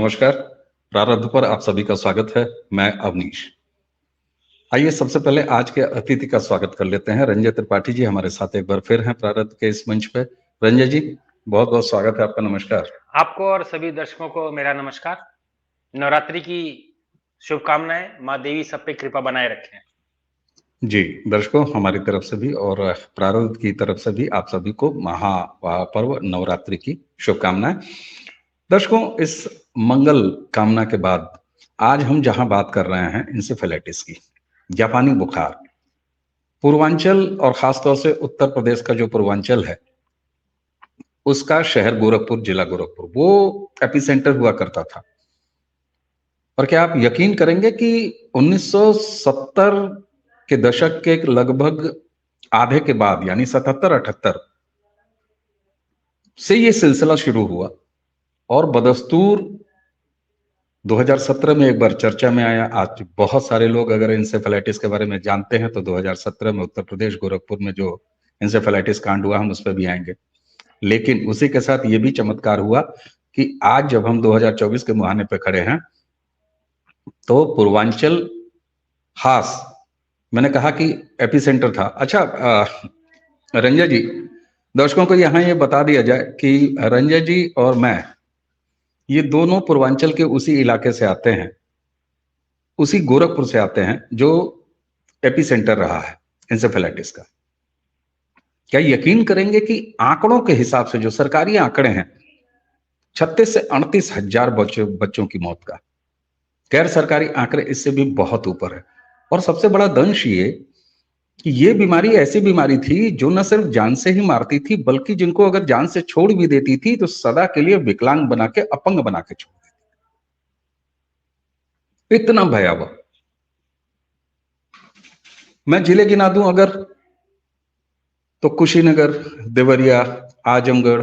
नमस्कार। प्रारब्ध पर आप सभी का स्वागत है। मैं अवनीश। आइए सबसे पहले आज के अतिथि का स्वागत कर लेते हैं। रंजय त्रिपाठी जी हमारे साथ एक बार फिर हैं प्रारब्ध के इस मंच पे। रंजय जी, बहुत बहुत स्वागत है आपका। नमस्कार। आपको और सभी दर्शकों को मेरा नमस्कार। नवरात्रि की शुभकामनाएं। माँ देवी सब पे कृपा बनाए रखें। जी, दर्शकों हमारी तरफ से भी और प्रारब्ध की तरफ से भी आप सभी को महापर्व नवरात्रि की शुभकामनाएं। दर्शकों, इस मंगल कामना के बाद आज हम जहां बात कर रहे हैं इंसेफेलाइटिस की, जापानी बुखार। पूर्वांचल और खासतौर से उत्तर प्रदेश का जो पूर्वांचल है उसका शहर गोरखपुर, जिला गोरखपुर, वो एपिसेंटर हुआ करता था। और क्या आप यकीन करेंगे कि 1970 के दशक के लगभग आधे के बाद यानी 77-78 से ये सिलसिला शुरू हुआ और बदस्तूर 2017 में एक बार चर्चा में आया। आज बहुत सारे लोग अगर इंसेफेलाइटिस के बारे में जानते हैं तो 2017 में उत्तर प्रदेश गोरखपुर में जो इंसेफेलाइटिस कांड हुआ हम उस पर भी आएंगे। लेकिन उसी के साथ ये भी चमत्कार हुआ कि आज जब हम 2024 के मुहाने पे खड़े हैं तो पूर्वांचल खास, मैंने कहा कि एपिसेंटर था। अच्छा रंजय जी, दर्शकों को यहाँ ये बता दिया जाए कि रंजय जी और मैं ये दोनों पूर्वांचल के उसी इलाके से आते हैं, उसी गोरखपुर से आते हैं जो एपिसेंटर रहा है इंसेफेलाइटिस का। क्या यकीन करेंगे कि आंकड़ों के हिसाब से जो सरकारी आंकड़े हैं 36 से 38 हजार बच्चों की मौत का, गैर सरकारी आंकड़े इससे भी बहुत ऊपर है। और सबसे बड़ा दंश ये कि ये बीमारी ऐसी बीमारी थी जो न सिर्फ जान से ही मारती थी बल्कि जिनको अगर जान से छोड़ भी देती थी तो सदा के लिए विकलांग बना के, अपंग बना के छोड़ देती। इतना भयावह। मैं जिले गिना दूं अगर तो कुशीनगर, देवरिया, आजमगढ़,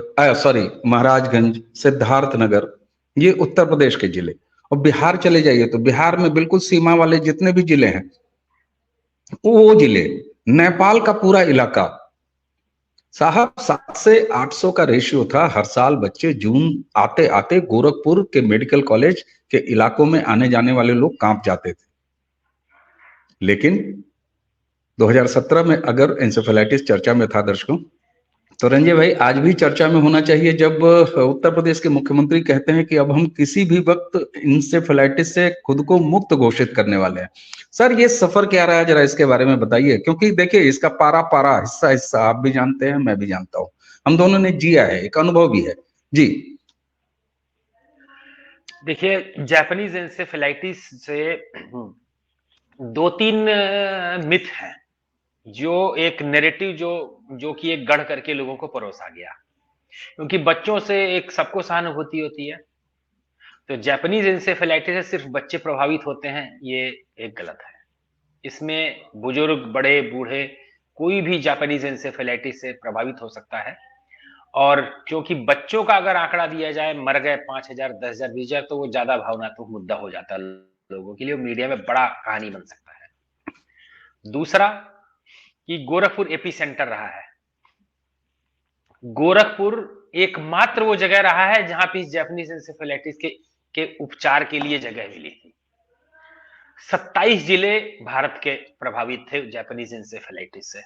महाराजगंज, सिद्धार्थनगर, ये उत्तर प्रदेश के जिले। और बिहार चले जाइए तो बिहार में बिल्कुल सीमा वाले जितने भी जिले हैं वो जिले, नेपाल का पूरा इलाका। साहब 700 से 800 का रेशियो था। हर साल बच्चे जून आते आते गोरखपुर के मेडिकल कॉलेज के इलाकों में आने जाने वाले लोग कांप जाते थे। लेकिन 2017 में अगर इंसेफेलाइटिस चर्चा में था दर्शकों, तो रंजय भाई आज भी चर्चा में होना चाहिए जब उत्तर प्रदेश के मुख्यमंत्री कहते हैं कि अब हम किसी भी वक्त इंसेफेलाइटिस से खुद को मुक्त घोषित करने वाले हैं। सर ये सफर क्या रहा है, जरा इसके बारे में बताइए। क्योंकि देखिए इसका पारा पारा, हिस्सा हिस्सा आप भी जानते हैं, मैं भी जानता हूं, हम दोनों ने जिया है, एक अनुभव भी है जी। देखिए, जापानीज इंसेफेलाइटिस से दो तीन मिथ हैं, जो एक नैरेटिव जो कि एक गढ़ करके लोगों को परोसा गया। क्योंकि बच्चों से एक सबको सहानुभूति होती है, तो जापानीज इंसेफेलाइटिस से सिर्फ बच्चे प्रभावित होते हैं, ये एक गलत है। इसमें बुजुर्ग, बड़े, बूढ़े, कोई भी जापानीज इंसेफेलाइटिस से प्रभावित हो सकता है। और क्योंकि बच्चों का अगर आंकड़ा दिया जाए, मर गए 5,000, 10,000, 20,000, तो वो ज्यादा भावनात्मक मुद्दा हो जाता है लोगों के लिए, मीडिया में बड़ा कहानी बन सकता है। दूसरा कि गोरखपुर एपी सेंटर रहा है। गोरखपुर एकमात्र वो जगह रहा है जहां पे जापानीज इंसेफेलाइटिस के उपचार के लिए जगह मिली थी। 27 जिले भारत के प्रभावित थे जापानीज इंसेफेलाइटिस से,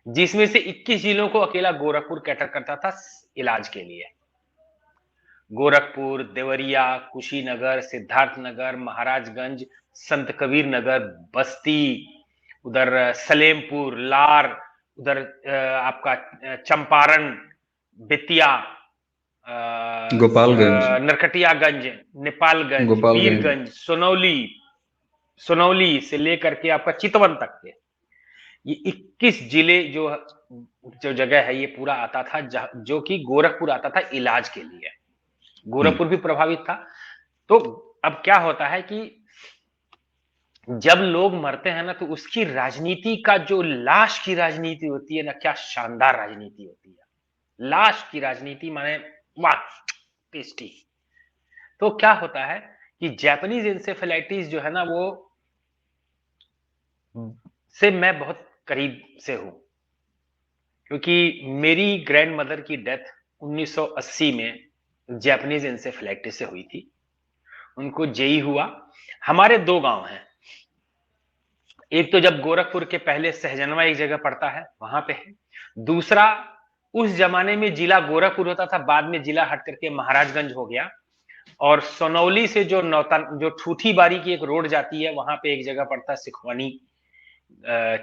जिसमें से 21 जिलों को अकेला गोरखपुर कैटर करता था इलाज के लिए। गोरखपुर, देवरिया, कुशीनगर, सिद्धार्थनगर, महाराजगंज, संत कबीर नगर, बस्ती, उधर सलेमपुर, लार, उधर आपका चंपारण, बेतिया, गोपालगंज, नरकटियागंज, नेपालगंज, गोपालगंज, वीरगंज, सोनौली से लेकर के आपका चितवन तक के ये 21 जिले जो जगह है, ये पूरा आता था, जो कि गोरखपुर आता था इलाज के लिए। गोरखपुर भी प्रभावित था। तो अब क्या होता है कि जब लोग मरते हैं ना, तो उसकी राजनीति का जो लाश की राजनीति होती है ना, क्या शानदार राजनीति होती है। लाश की राजनीति माने वाह, टेस्टी। तो क्या होता है कि जापानीज इंसेफेलाइटिस जो है ना, वो से मैं बहुत करीब से हूं, क्योंकि मेरी ग्रैंड मदर की डेथ 1980 में जापानीज इंसेफेलाइटिस से हुई थी। उनको जेई हुआ। हमारे 2 गांव हैं, एक तो जब गोरखपुर के पहले सहजनवा एक जगह पड़ता है वहां पे है, दूसरा उस जमाने में जिला गोरखपुर होता था, बाद में जिला हट करके महाराजगंज हो गया। और सोनौली से जो जो ठूठी बारी की एक रोड जाती है वहां पे एक जगह पड़ता है सिखवानी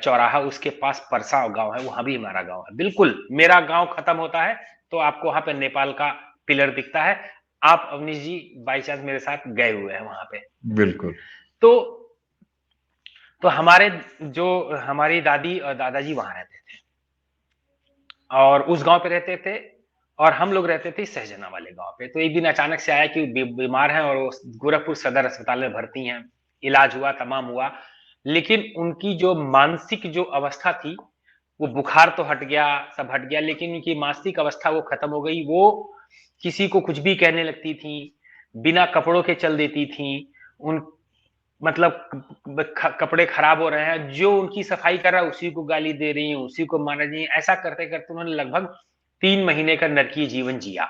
चौराहा, उसके पास परसा गांव है, वहां भी हमारा गांव है। बिल्कुल मेरा गांव खत्म होता है तो आपको वहां पे नेपाल का पिलर दिखता है। आप अवनीश जी बाई चांस मेरे साथ गए हुए हैं वहां पे। बिल्कुल। तो हमारे जो हमारी दादी और दादाजी वहां रहते थे और उस गांव पे रहते थे, और हम लोग रहते थे सहजना वाले गांव पे। तो एक दिन अचानक से आया कि बीमार हैं और वो गोरखपुर सदर अस्पताल में भर्ती हैं। इलाज हुआ, तमाम हुआ, लेकिन उनकी जो मानसिक जो अवस्था थी, वो बुखार तो हट गया, सब हट गया, लेकिन उनकी मानसिक अवस्था वो खत्म हो गई। वो किसी को कुछ भी कहने लगती थी, बिना कपड़ों के चल देती थी। उन मतलब कपड़े खराब हो रहे हैं, जो उनकी सफाई कर रहा है उसी को गाली दे रही है, उसी को मार रही है। ऐसा करते करते उन्होंने लगभग 3 महीने का नरकीय जीवन जिया,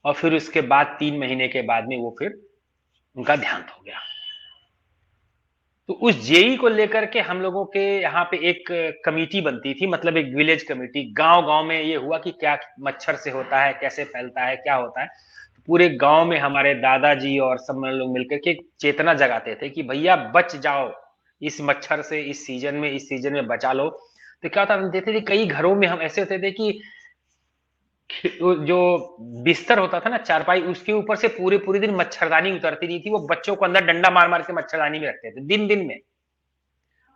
और फिर उसके बाद 3 महीने के बाद में वो फिर उनका देहांत हो गया। तो उस जेई को लेकर के हम लोगों के यहाँ पे एक कमेटी बनती थी, मतलब एक विलेज कमेटी। गांव गांव में ये हुआ कि क्या मच्छर से होता है, कैसे फैलता है, क्या होता है। तो पूरे गांव में हमारे दादाजी और सब लोग मिलकर के चेतना जगाते थे कि भैया बच जाओ इस मच्छर से, इस सीजन में बचा लो। तो क्या होता देते थे, कई घरों में हम ऐसे होते थे कि जो बिस्तर होता था ना, चारपाई, उसके ऊपर से पूरे दिन मच्छरदानी उतरती रही थी। वो बच्चों को अंदर डंडा मार मार के मच्छरदानी में रखते थे दिन में।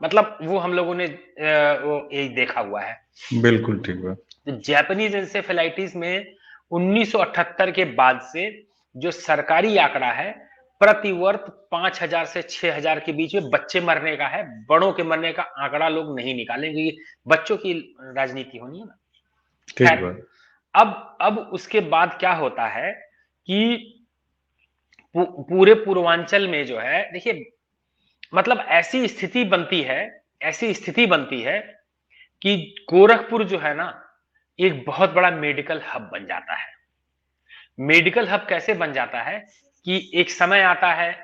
मतलब वो हम लोगों ने वो यही देखा हुआ है। बिल्कुल ठीक है। तो जापानीज एंसेफेलाइटिस में 1978 के बाद से जो सरकारी आंकड़ा है, प्रति वर्ष 5000 से 6000 के बीच में बच्चे मरने का है। बड़ों के मरने का आंकड़ा लोग नहीं निकालेंगे, बच्चों की राजनीति होनी है ना। ठीक खैर, है। अब उसके बाद क्या होता है कि पूरे पूर्वांचल में जो है, देखिए, मतलब ऐसी स्थिति बनती है कि गोरखपुर जो है ना, एक बहुत बड़ा मेडिकल हब बन जाता है। मेडिकल हब कैसे बन जाता है कि एक समय आता है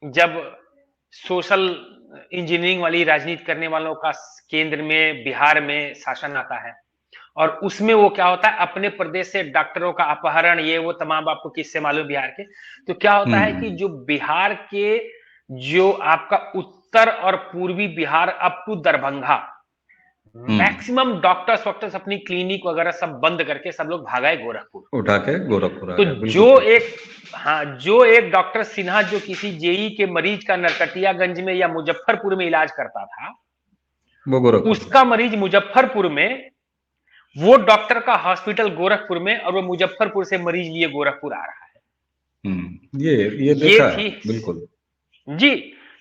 जब सोशल इंजीनियरिंग वाली राजनीति करने वालों का केंद्र में, बिहार में शासन आता है, और उसमें वो क्या होता है, अपने प्रदेश से डॉक्टरों का अपहरण, ये वो तमाम आपको किससे मालूम बिहार के। तो क्या होता है कि जो बिहार के, जो आपका उत्तर और पूर्वी Bihar up to Darbhanga, maximum doctors अपनी क्लिनिक वगैरह सब बंद करके सब लोग भागाए गोरखपुर, उठा के गोरखपुर आ तो गए। जो एक डॉक्टर सिन्हा जो किसी जेई के मरीज का नरकटियागंज में या मुजफ्फरपुर में इलाज करता था, वो गोरखपुर, उसका मरीज मुजफ्फरपुर में, वो डॉक्टर का हॉस्पिटल गोरखपुर में, और वो मुजफ्फरपुर से मरीज लिए गोरखपुर आ रहा है। ये देखा है, बिल्कुल। जी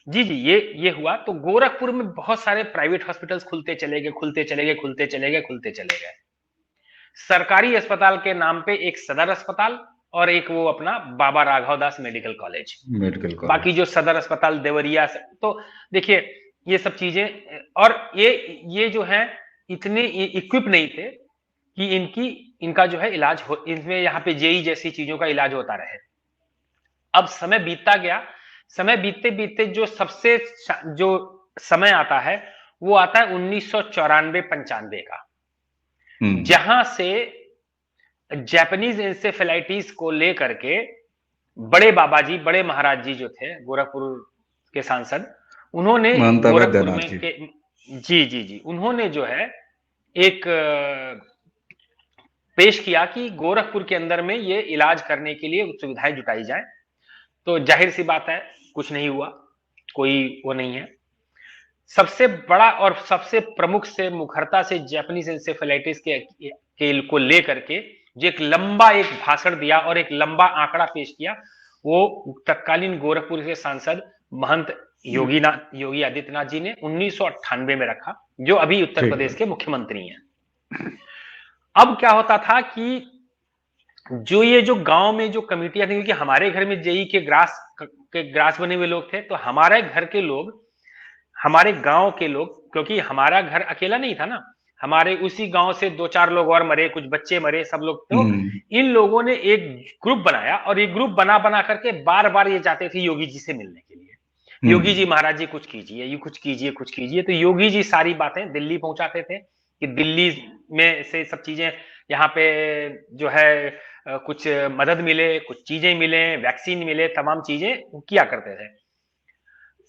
जी जी, ये हुआ। तो गोरखपुर में बहुत सारे प्राइवेट हॉस्पिटल्स खुलते चले गए। सरकारी अस्पताल के नाम पे एक सदर अस्पताल और एक वो अपना बाबा राघव दास मेडिकल कॉलेज। बाकी जो सदर अस्पताल देवरिया से, तो देखिए ये सब चीजें, और ये जो है इतने इक्विप नहीं थे कि इनका जो है इलाज हो, इनमें यहाँ पे जेई जैसी चीजों का इलाज होता रहे। अब समय बीतता गया, समय बीतते बीतते जो सबसे जो समय आता है वो आता है 1994-95 का, जहां से जापानीज एंसेफेलाइटिस को लेकर के बड़े बाबा जी, बड़े महाराज जी जो थे गोरखपुर के सांसद, उन्होंने गोरखपुर में जी उन्होंने जो है एक पेश किया कि गोरखपुर के अंदर में ये इलाज करने के लिए सुविधाएं जुटाई जाए। तो जाहिर सी बात है कुछ नहीं हुआ, कोई वो नहीं है। सबसे बड़ा और सबसे प्रमुख से मुखरता से जापानीज एंसेफेलाइटिस के को लेकर के जो एक लंबा एक भाषण दिया और एक लंबा आंकड़ा पेश किया, वो तत्कालीन गोरखपुर के सांसद महंत योगी आदित्यनाथ जी ने 1998 में रखा, जो अभी उत्तर प्रदेश के मुख्यमंत्री हैं। अब क्या होता था कि जो गांव में जो कमेटियां थी, क्योंकि हमारे घर में जेई के ग्रास बने हुए लोग थे, तो हमारे घर के लोग, हमारे गांव के लोग, क्योंकि हमारा घर अकेला नहीं था ना, हमारे उसी गांव से 2-4 लोग और मरे, कुछ बच्चे मरे, सब लोग। तो इन लोगों ने एक ग्रुप बनाया और ये ग्रुप बना बना करके बार बार ये जाते थे योगी जी से मिलने के लिए। योगी जी महाराज जी कुछ कीजिए, ये कुछ कीजिए, कुछ कीजिए। तो योगी जी सारी बातें दिल्ली पहुंचाते थे कि दिल्ली में से सब चीजें यहाँ पे जो है कुछ मदद मिले, कुछ चीजें मिले, वैक्सीन मिले, तमाम चीजें किया करते थे।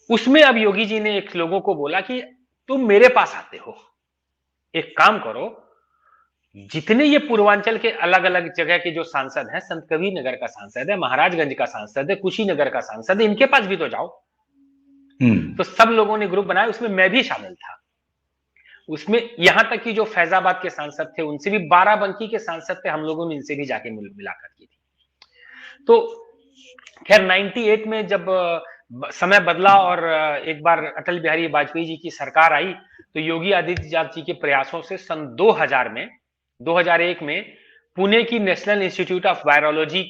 उसमें अब योगी जी ने एक लोगों को बोला कि तुम मेरे पास आते हो, एक काम करो, जितने ये पूर्वांचल के अलग अलग जगह के जो सांसद हैं, संत कबीर नगर का सांसद है, महाराजगंज का सांसद है, कुशीनगर का सांसद है, इनके पास भी तो जाओ। तो सब लोगों ने ग्रुप बनाया, उसमें मैं भी शामिल था। उसमें यहां तक कि जो फैजाबाद के सांसद थे, उनसे भी, बाराबंकी के सांसद थे, हम लोगों ने इनसे भी जाके मुलाकात की थी। तो खैर 98 में जब समय बदला और एक बार अटल बिहारी वाजपेयी जी की सरकार आई, तो योगी आदित्यनाथ जी के प्रयासों से सन 2001 में पुणे की नेशनल इंस्टीट्यूट ऑफ वायरोलॉजी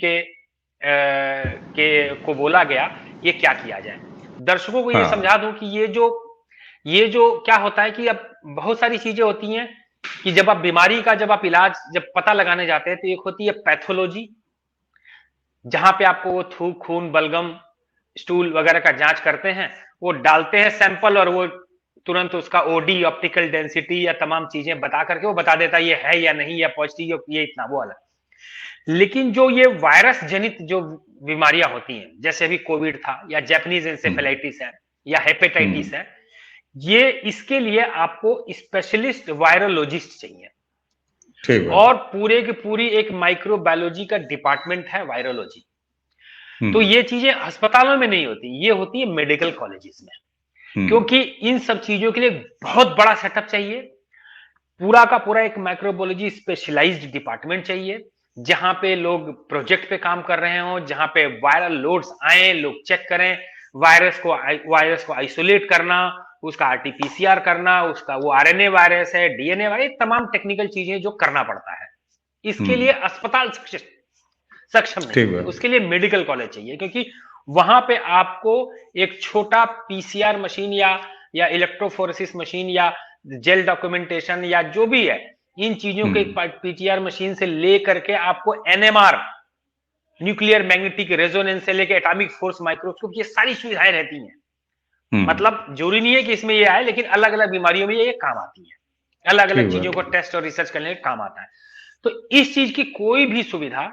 को बोला गया ये क्या किया जाए। दर्शकों को ये समझा दूं कि ये जो क्या होता है कि अब बहुत सारी चीजें होती हैं कि जब आप बीमारी का इलाज जब पता लगाने जाते हैं, तो एक होती है पैथोलॉजी, जहां पे आपको वो थूक, खून, बलगम, स्टूल वगैरह का जांच करते हैं, वो डालते हैं सैंपल और वो तुरंत उसका ओडी, ऑप्टिकल डेंसिटी या तमाम चीजें बता करके वो बता देता है ये है या नहीं, या पॉजिटिव, ये इतना, वो अलग। लेकिन जो ये वायरस जनित जो बीमारियां होती हैं, जैसे अभी कोविड था, या जापानीज एंसेफेलाइटिस है, या हेपेटाइटिस है, ये इसके लिए आपको स्पेशलिस्ट वायरोलॉजिस्ट चाहिए। और पूरे की पूरी एक माइक्रोबायोलॉजी का डिपार्टमेंट है वायरोलॉजी। तो ये चीजें अस्पतालों में नहीं होती, ये होती है मेडिकल कॉलेजेस में, क्योंकि इन सब चीजों के लिए बहुत बड़ा सेटअप चाहिए, पूरा का पूरा एक माइक्रोबायोलॉजी स्पेशलाइज्ड डिपार्टमेंट चाहिए, जहां पे लोग प्रोजेक्ट पे काम कर रहे हो, जहां पे वायरल लोड्स आए, लोग चेक करें, वायरस को आइसोलेट करना, उसका आरटीपीसीआर करना, उसका वो आरएनए वायरस है, डीएनए वायरस, तमाम टेक्निकल चीजें जो करना पड़ता है, इसके लिए अस्पताल सक्षम नहीं, उसके लिए मेडिकल कॉलेज चाहिए, क्योंकि वहां पे आपको एक छोटा पीसीआर मशीन या इलेक्ट्रोफोरेसिस मशीन या जेल डॉक्यूमेंटेशन या जो भी है, इन चीजों के पीटीआर मशीन से लेकर के आपको एनएमआर, न्यूक्लियर मैग्नेटिक रेजोनेंस से लेकर एटॉमिक फोर्स माइक्रोस्कोप, ये सारी सुविधाएं रहती हैं। मतलब जरूरी नहीं है कि इसमें ये आए, लेकिन अलग अलग बीमारियों में ये काम आती है, अलग अलग चीजों को टेस्ट और रिसर्च करने का काम आता है। तो इस चीज की कोई भी सुविधा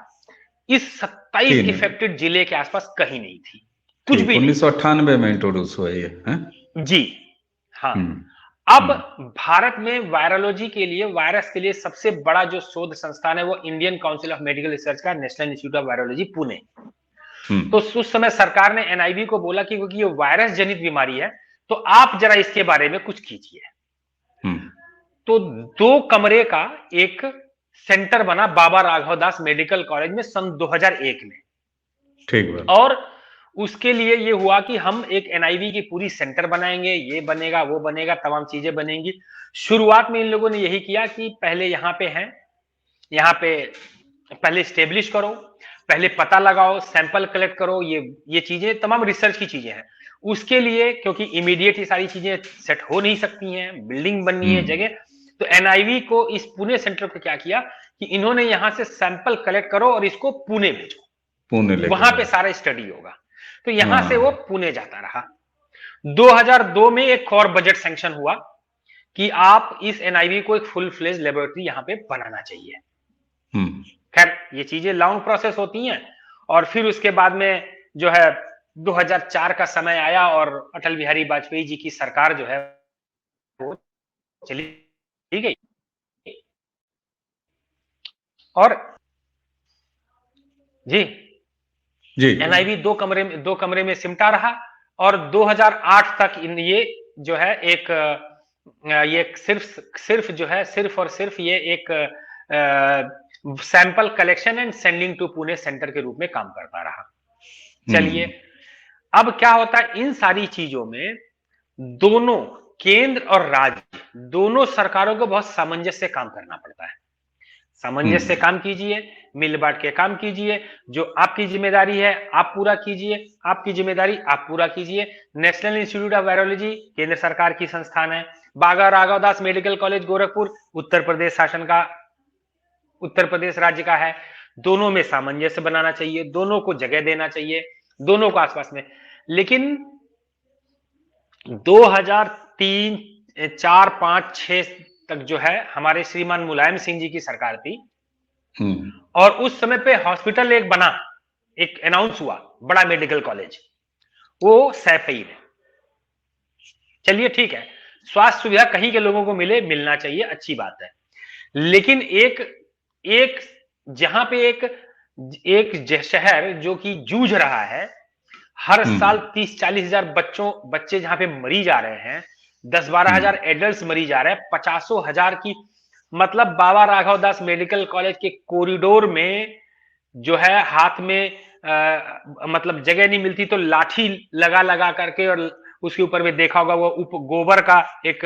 इस 27 इफेक्टेड जिले के आसपास कहीं नहीं थी, कुछ भी। 1998 में इंट्रोड्यूस हुआ ये जी हाँ। अब भारत में वायरोलॉजी के लिए, वायरस के लिए सबसे बड़ा जो शोध संस्थान है वो Indian council of medical research का national institute of virology Pune. तो उस समय सरकार ने एनआईवी को बोला कि क्योंकि ये वायरस जनित बीमारी है, तो आप जरा इसके बारे में कुछ कीजिए। तो 2 कमरे का एक सेंटर बना बाबा राघवदास मेडिकल कॉलेज में सन 2001 में। ठीक। और उसके लिए ये हुआ कि हम एक एनआईवी की पूरी सेंटर बनाएंगे, ये बनेगा, वो बनेगा, तमाम चीजें बनेंगी। शुरुआत में इन लोगों ने यही किया कि पहले यहाँ पे पहले स्टेब्लिश करो, पहले पता लगाओ, सैंपल कलेक्ट करो, ये चीजें तमाम रिसर्च की चीजें हैं। उसके लिए क्योंकि इमीडिएट ये सारी चीजें सेट हो नहीं सकती हैं, बिल्डिंग बननी है, जगह, तो एनआईवी को इस पुणे सेंटर पे क्या किया कि इन्होंने यहां से सैंपल कलेक्ट करो और इसको पुणे भेजो, वहां पे सारा स्टडी होगा। तो यहां से वो पुणे जाता रहा। 2002 में एक और बजट सैंक्शन हुआ कि आप इस एनआईवी को एक फुल फ्लेज लेबोरेटरी यहां पे बनाना चाहिए। खैर ये चीजें लॉन्ग प्रोसेस होती हैं, और फिर उसके बाद में जो है 2004 का समय आया और अटल बिहारी वाजपेयी जी की सरकार जो है वो चली गई, और जी एनआईवी 2 कमरे में सिमटा रहा, और 2008 तक ये जो है ये सिर्फ और सिर्फ ये एक sample collection and sending to Pune centre के रूप में काम करता रहा। चलिए, अब क्या होता है, इन सारी चीजों में दोनों केंद्र और राज्य दोनों सरकारों को बहुत सामंजस्य से काम करना पड़ता है। सामंजस्य से काम कीजिए, मिल बांट के काम कीजिए, जो आपकी जिम्मेदारी है आप पूरा कीजिए, आपकी जिम्मेदारी आप पूरा कीजिए। नेशनल इंस्टीट्यूट ऑफ वायरोलॉजी केंद्र सरकार की संस्थान है, बाबा राघव दास मेडिकल कॉलेज गोरखपुर उत्तर प्रदेश शासन का, उत्तर प्रदेश राज्य का है। दोनों में सामंजस्य बनाना चाहिए, दोनों को जगह देना चाहिए, दोनों को आसपास में। लेकिन 2003, 4, 5, 6 तक जो है हमारे श्रीमान मुलायम सिंह जी की सरकार थी, और उस समय पे हॉस्पिटल एक बना, एक अनाउंस हुआ बड़ा मेडिकल कॉलेज, वो सैफई में। चलिए ठीक है, स्वास्थ्य सुविधा कहीं के लोगों को मिले, मिलना चाहिए, अच्छी बात है। लेकिन एक जहां पे एक शहर जो कि जूझ रहा है, हर साल 30-40 हजार बच्चे जहां पे मरी जा रहे हैं, 10-12 हजार एडल्ट मरी जा रहे हैं, 50 हजार की, मतलब बाबा राघव दास मेडिकल कॉलेज के कॉरिडोर में जो है हाथ में मतलब जगह नहीं मिलती तो लाठी लगा लगा करके, और उसके ऊपर में देखा होगा वो गोबर का एक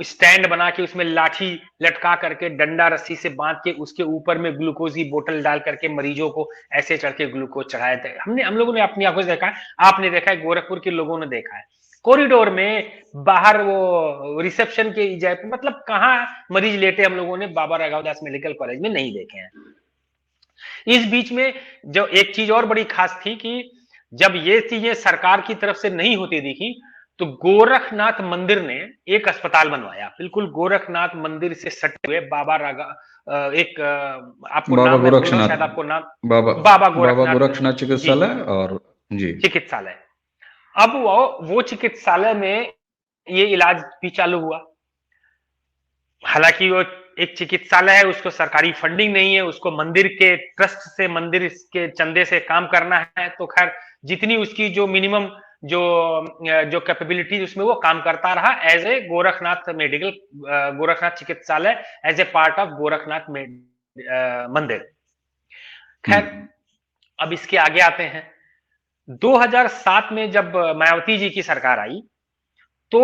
स्टैंड बना के उसमें लाठी लटका करके डंडा रस्सी से बांध के उसके ऊपर में ग्लूकोज की बोतल डाल करके मरीजों को ऐसे चढ़ के ग्लूकोज चढ़ाया था। हम लोगों ने अपनी आंखों से देखा है, आपने देखा है, गोरखपुर के लोगों ने देखा है, कॉरिडोर में बाहर वो रिसेप्शन के जय, मतलब कहाँ मरीज लेटे हम लोगों ने बाबा राघवदास मेडिकल कॉलेज में नहीं देखे हैं। इस बीच में जो एक चीज और बड़ी खास थी कि जब ये चीजें सरकार की तरफ से नहीं होती दिखी तो गोरखनाथ मंदिर ने एक अस्पताल बनवाया, बिल्कुल गोरखनाथ मंदिर से सटे हुए बाबा राघव, एक आपको बाबा नाम गोरक्षनाथ, शायद आपको नाम, बाबा गोरक्षनाथ चिकित्सालय, और जी चिकित्सालय। अब वो चिकित्सालय में ये इलाज भी चालू हुआ। हालांकि वो एक चिकित्सालय है, उसको सरकारी फंडिंग नहीं है, उसको मंदिर के ट्रस्ट से, मंदिर के चंदे से काम करना है, तो खैर जितनी उसकी जो मिनिमम जो कैपेबिलिटी उसमें वो काम करता रहा as a Gorakhnath medical, Gorakhnath चिकित्सालय as a part of Gorakhnath मंदिर। खैर अब इसके आगे आते हैं, 2007 में जब मायावती जी की सरकार आई तो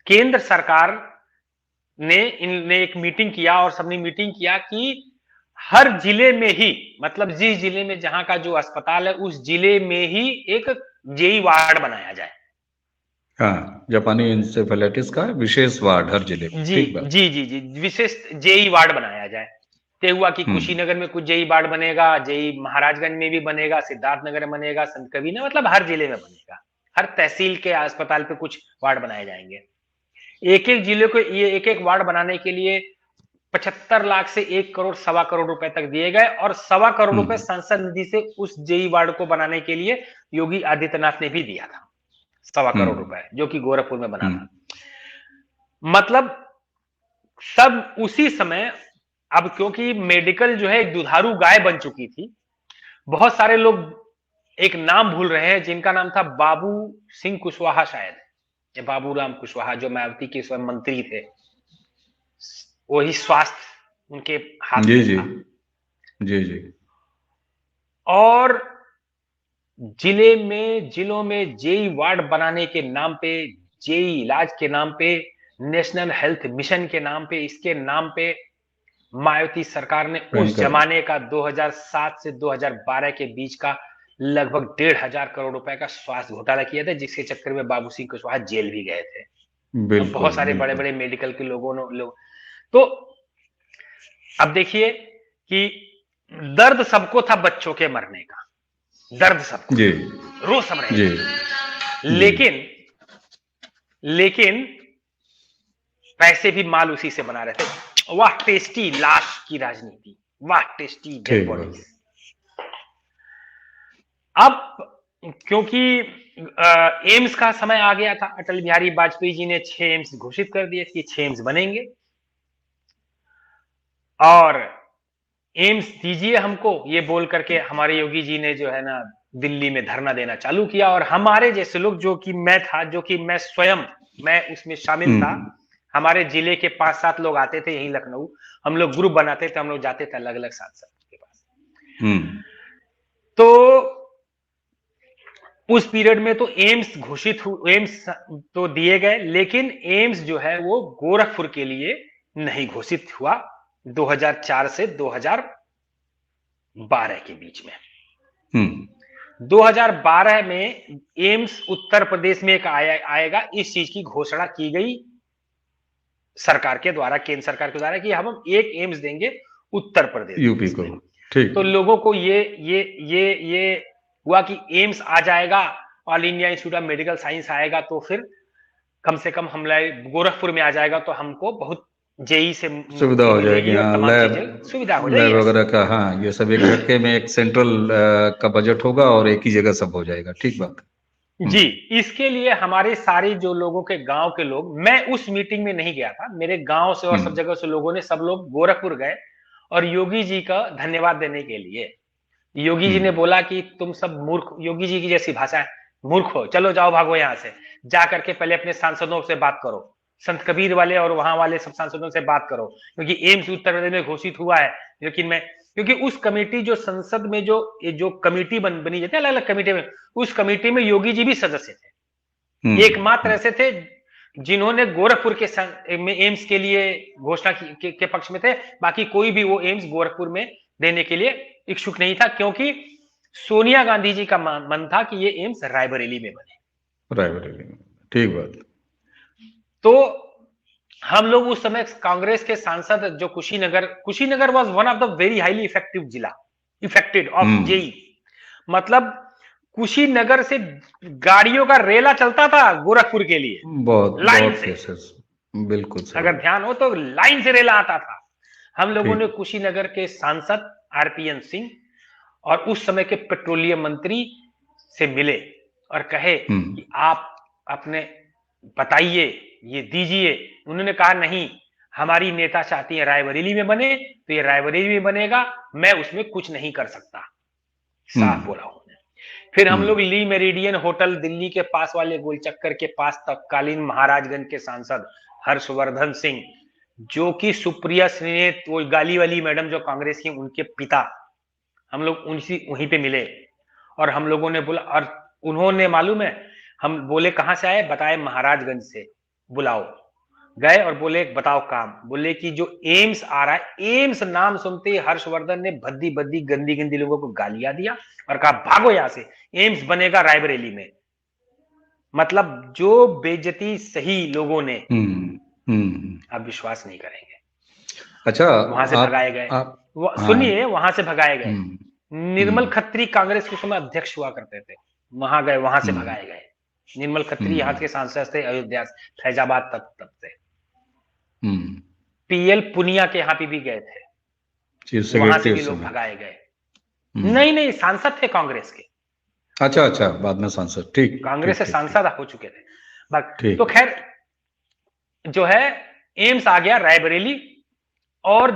केंद्र सरकार ने एक मीटिंग किया और सबने मीटिंग किया कि हर जिले में ही, मतलब जिस जिले में जहां का जो अस्पताल है उस जिले में ही एक जेई वार्ड बनाया जाए। हाँ, जापानी इंसेफेलाइटिस का विशेष वार्ड हर जिले में। जी जी जी जी, विशेष जेई वार्ड बनाया जाए। तय हुआ कि कुशीनगर में कुछ जेई वार्ड बनेगा, जेई महाराजगंज में भी बनेगा, सिद्धार्थनगर में बनेगा, संत कबीर, मतलब हर जिले में बनेगा, हर तहसील के अस्पताल पे कुछ वार्ड बनाए जाएंगे। एक एक जिले को ये एक एक वार्ड बनाने के लिए 75 लाख से 1 करोड़ 1.25 करोड़ रुपए तक दिए गए, और 1.25 करोड़ रुपए सांसद निधि से उस जेई वार्ड को बनाने के लिए योगी आदित्यनाथ ने भी दिया था, 1.25 करोड़ रुपए, जो कि गोरखपुर में बना था। मतलब सब उसी समय, अब क्योंकि मेडिकल जो है एक दुधारू गाय बन चुकी थी, बहुत सारे लोग एक नाम भूल रहे हैं जिनका नाम था बाबू सिंह कुशवाहा, शायद बाबूराम कुशवाहा, जो मायावती के स्वयं मंत्री थे, वही स्वास्थ्य उनके हाथ में था। जी जी। और जिलों में जेई वार्ड बनाने के नाम पे, जेई इलाज के नाम पे, नेशनल हेल्थ मिशन के नाम पे, इसके नाम पे मायावती सरकार ने उस जमाने का 2007 से 2012 के बीच का लगभग 1,500 करोड़ रुपए का स्वास्थ्य घोटाला किया था, जिसके चक्कर में बाबू सिंह कुशवाहा जेल भी गए थे। तो बहुत सारे बड़े बड़े मेडिकल के लोगों ने तो अब देखिए कि दर्द सबको था बच्चों के मरने का, दर्द सबको, रो सब रहे थे, लेकिन पैसे भी माल उसी से बना रहे थे। वाह टेस्टी लाश की राजनीति, वाह टेस्टी डेड बॉडीज। अब क्योंकि एम्स का समय आ गया था, अटल बिहारी वाजपेयी जी ने 6 एम्स घोषित कर दिए कि 6 एम्स बनेंगे, और एम्स दीजिए हमको, ये बोल करके हमारे योगी जी ने जो है ना दिल्ली में धरना देना चालू किया। और हमारे जैसे लोग, जो कि मैं था, जो कि मैं स्वयं उसमें शामिल था, हमारे जिले के 5-7 लोग आते थे यही लखनऊ, हम लोग ग्रुप बनाते थे, हम लोग जाते थे अलग अलग सांसद के पास। तो उस पीरियड में तो एम्स घोषित एम्स तो दिए गए, लेकिन एम्स जो है वो गोरखपुर के लिए नहीं घोषित हुआ, 2004 से 2012 के बीच में। 2012 में एम्स उत्तर प्रदेश में एक आएगा, इस चीज की घोषणा की गई सरकार के द्वारा, केंद्र सरकार के द्वारा, कि हम एक एम्स देंगे उत्तर प्रदेश यूपी को। ठीक। तो लोगों को ये हुआ कि एम्स आ जाएगा, all India institute of medical science आएगा, तो फिर कम से कम हम गोरखपुर में आ जाएगा तो हमको बहुत जेई से सुविधा हो जाएगी। हाँ, लैब सुविधा हो जाएगी, लैब वगैरह का। हाँ, ये सब एक झटके में एक सेंट्रल का बजट होगा और एक ही जगह सब हो जाएगा। ठीक बात। जी। इसके लिए हमारे सारे जो लोगों के गांव के लोग, मैं उस मीटिंग में नहीं गया था, मेरे गांव से और सब जगह से लोगों ने, सब लोग गोरखपुर गए और योगी जी का धन्यवाद देने के लिए। योगी जी ने बोला कि तुम सब मूर्ख, योगी जी की जैसी भाषा है, मूर्ख हो, चलो जाओ भागो यहां से, जा करके पहले अपने सांसदों से बात करो, संत कबीर वाले और वहां वाले सब सांसदों से बात करो, क्योंकि एम्स उत्तर प्रदेश में घोषित हुआ है। लेकिन मैं, क्योंकि उस कमेटी, जो संसद में जो कमेटी बनी जाती है अलग अलग कमेटी में, उस कमेटी में योगी जी भी सदस्य थे। एकमात्र ऐसे थे जिन्होंने गोरखपुर के में एम्स के लिए घोषणा के पक्ष में थे, बाकी कोई भी वो एम्स गोरखपुर में देने के लिए इच्छुक नहीं था, क्योंकि सोनिया गांधी जी का मन था कि ये एम्स रायबरेली में बने। रायबरेली में, ठीक बात। तो हम लोग उस समय कांग्रेस के सांसद, जो Kushinagar was one of the very highly effective जिला, इफेक्टेड ऑफ जेई, मतलब कुशीनगर से गाड़ियों का रेला चलता था गोरखपुर के लिए, बहुत लाइन से। बिल्कुल सही। अगर ध्यान हो तो लाइन से रेला आता था। हम लोगों ने कुशीनगर के सांसद आरपीएन सिंह और उस समय के पेट्रोलियम मंत्री से मिले और कहे कि आप अपने बताइए, ये दीजिए। उन्होंने कहा नहीं, हमारी नेता चाहती है रायबरेली में बने, तो ये रायबरेली में बनेगा, मैं उसमें कुछ नहीं कर सकता, साफ बोला उन्होंने। फिर हम लोग ली मेरिडियन होटल दिल्ली के पास वाले गोलचक्कर के पास तत्कालीन महाराजगंज के सांसद हर्षवर्धन सिंह, जो कि सुप्रिया श्रीनेत, वो गाली वाली मैडम जो कांग्रेस की, उनके पिता, हम लोग वहीं पे मिले और हम लोगों ने बोला, और उन्होंने, मालूम है, हम बोले कहां से आए, बताए महाराजगंज से, बुलाओ। गए और बोले बताओ काम, बोले कि जो एम्स आ रहा है, एम्स नाम सुनते ही हर्षवर्धन ने भद्दी भद्दी गंदी गंदी लोगों को गालियां दिया और कहा भागो यहां से, एम्स बनेगा रायबरेली में। मतलब जो बेइज्जती सही लोगों ने, आप विश्वास नहीं करेंगे। अच्छा, वहां से भगाए गए, सुनिए, वहां से भगाए गए। निर्मल खत्री कांग्रेस के समय अध्यक्ष हुआ करते थे, वहां गए, वहां से भगाए गए। निर्मल खत्री यहाँ के सांसद थे, अयोध्या फैजाबाद तक से। पीएल पुनिया के यहाँ पे भी गए थे, वहां से भी लोग भगाए गए। नहीं, सांसद थे कांग्रेस के। अच्छा, बाद में सांसद। ठीक, कांग्रेस से सांसद हो चुके थे। तो खैर, जो है एम्स आ गया रायबरेली, और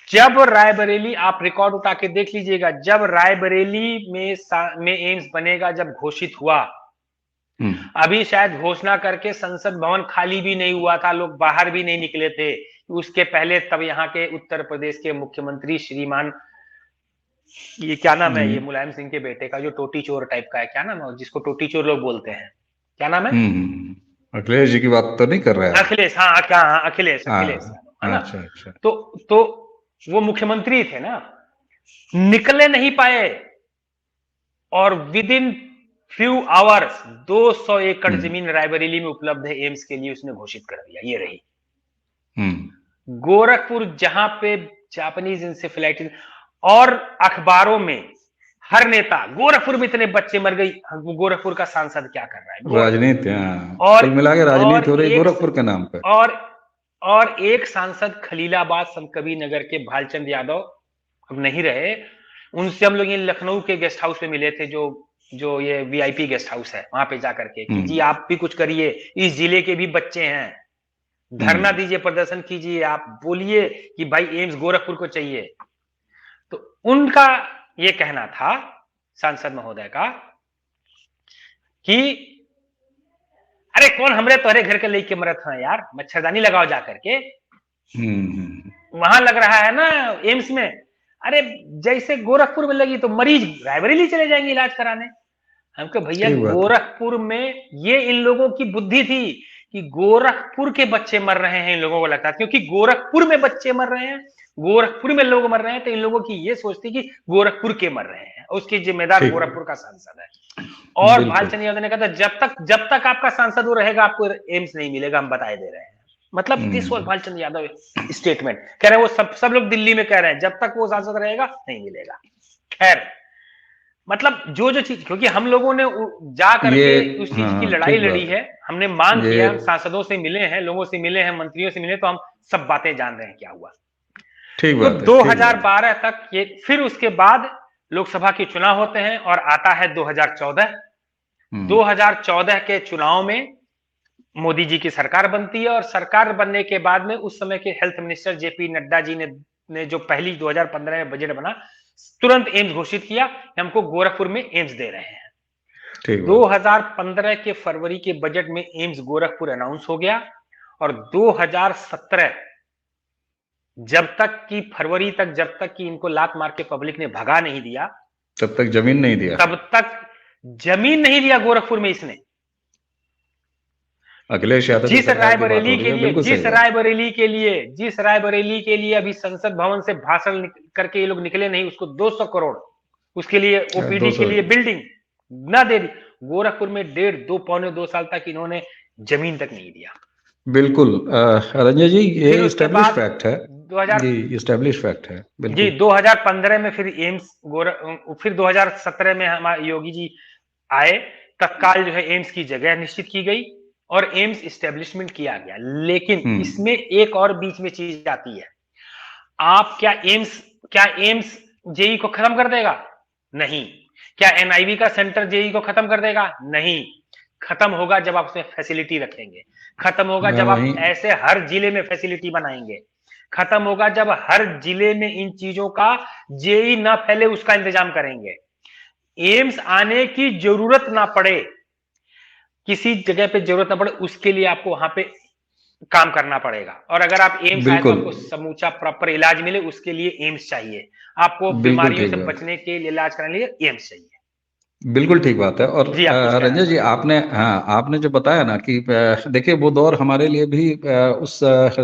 जब रायबरेली, आप रिकॉर्ड उठा के देख लीजिएगा, जब रायबरेली में एम्स बनेगा, जब घोषित हुआ, अभी शायद घोषणा करके संसद भवन खाली भी नहीं हुआ था, लोग बाहर भी नहीं निकले थे। उसके पहले तब यहाँ के उत्तर प्रदेश के मुख्यमंत्री श्रीमान, ये क्या नाम है, ये मुलायम सिंह के बेटे का, जो टोटी चोर टाइप का है, क्या नाम है जिसको टोटी चोर लोग बोलते हैं, क्या नाम है? अखिलेश जी की बात तो नहीं कर रहे हैं? अखिलेश, हाँ, अखिलेश है ना। अच्छा। तो वो मुख्यमंत्री थे ना, निकले नहीं पाए, और विद इन फ्यू आवर्स 200 एकड़ जमीन रायबरेली में उपलब्ध है एम्स के लिए, उसने घोषित कर दिया। ये रही गोरखपुर, जहां पे जापानीज इंसेफेलाइटिस, और अखबारों में हर नेता, गोरखपुर में इतने बच्चे मर गई, गोरखपुर का सांसद क्या कर रहा है, राजनीति, और मिला के राजनीति हो रही गोरखपुर के नाम पे। और एक सांसद खलीलाबाद संतकबीर नगर के भालचंद यादव अब नहीं रहे, उनसे हम लोग ये लखनऊ के गेस्ट हाउस में मिले थे, जो ये वीआईपी गेस्ट हाउस है, वहां पे जाकर के कि जी आप भी कुछ करिए, इस जिले के भी बच्चे हैं, धरना दीजिए, प्रदर्शन कीजिए, आप बोलिए कि भाई एम्स गोरखपुर को चाहिए। तो उनका ये कहना था, सांसद महोदय का, कि अरे कौन हमरे तोहरे घर के लेके मरत है यार, मच्छरदानी लगाओ जाकर के, वहां लग रहा है ना एम्स में, अरे जैसे गोरखपुर में लगी तो मरीज रायबरेली चले जाएंगे इलाज कराने। हमको भैया गोरखपुर में, ये इन लोगों की बुद्धि थी कि गोरखपुर के बच्चे मर रहे हैं, इन लोगों को लगता है क्योंकि गोरखपुर में बच्चे मर रहे हैं गोरखपुर में लोग मर रहे हैं तो इन लोगों की ये सोचती कि गोरखपुर के मर रहे हैं, उसकी जिम्मेदार ठीक, गोरखपुर का सांसद है। और बिल्कुल। भालचंद्र यादव ने कहा था जब तक आपका सांसद वो रहेगा आपको एम्स नहीं मिलेगा, हम बताए दे रहे हैं। मतलब this was Bhalchandra Yadav statement. कह रहे हैं वो सब लोग दिल्ली में कह रहे हैं जब तक वो सांसद रहेगा नहीं मिलेगा। खैर मतलब जो चीज, क्योंकि हम लोगों ने जा करके उस चीज की लड़ाई लड़ी है, हमने मांग किया, सांसदों से मिले हैं, लोगों से मिले हैं, मंत्रियों से मिले, तो हम सब बातें जान रहे हैं क्या हुआ। ठीक तो बात है, 2012 तक ये, फिर उसके बाद लोकसभा के चुनाव होते हैं और आता है 2014। 2014 के चुनाव में मोदी जी की सरकार बनती है और सरकार बनने के बाद में उस समय के health minister JP Nadda ji ने जो पहली 2015 में बजट बना, तुरंत एम्स घोषित किया, हमको गोरखपुर में एम्स दे रहे हैं। 2015 के फरवरी के बजट में एम्स गोरखपुर अनाउंस हो गया और 2017 जब तक की फरवरी तक, जब तक कि इनको लात मार के पब्लिक ने भगा नहीं दिया, तब तक जमीन नहीं दिया, तब तक जमीन नहीं दिया गोरखपुर में इसने। अखिलेश यादव जिस रायबरेली के लिए अभी संसद भवन से भाषण करके ये लोग निकले नहीं, उसको 200 करोड़ उसके लिए ओपीडी के लिए बिल्डिंग ना दे दी, गोरखपुर में 1.5-2 पौने 2 साल तक इन्होंने जमीन तक नहीं दिया। बिल्कुल रंजन जी, ये इस्टेब्लिश फैक्ट है, 2000 इस्टेब्लिश फैक्ट है जी। 2015 में फिर एम्स फिर 2017 में हमारे योगी जी आए, तत्काल जो है एम्स की जगह निश्चित की गई और एम्स इस्टेब्लिशमेंट किया गया। लेकिन इसमें एक और बीच में चीज आती है, आप क्या एम्स जेई को खत्म कर देगा? नहीं। क्या एनआईवी का सेंटर जेई को खत्म कर देगा? नहीं। खत्म होगा जब आप उसमें फैसिलिटी रखेंगे, खत्म होगा जब आप ऐसे हर जिले में फैसिलिटी बनाएंगे, खत्म होगा जब हर जिले में इन चीजों का जेई ना फैले उसका इंतजाम करेंगे, एम्स आने की जरूरत ना पड़े, किसी जगह पे जरूरत ना पड़े, उसके लिए आपको वहां पे काम करना पड़ेगा। और अगर आप एम्स आए तो आपको समूचा प्रॉपर इलाज मिले, उसके लिए एम्स चाहिए, आपको बीमारियों से बचने के लिए, इलाज कराने के लिए एम्स चाहिए। बिल्कुल ठीक बात है। और रंजन जी, आपने जो बताया ना कि देखिए वो दौर हमारे लिए भी उस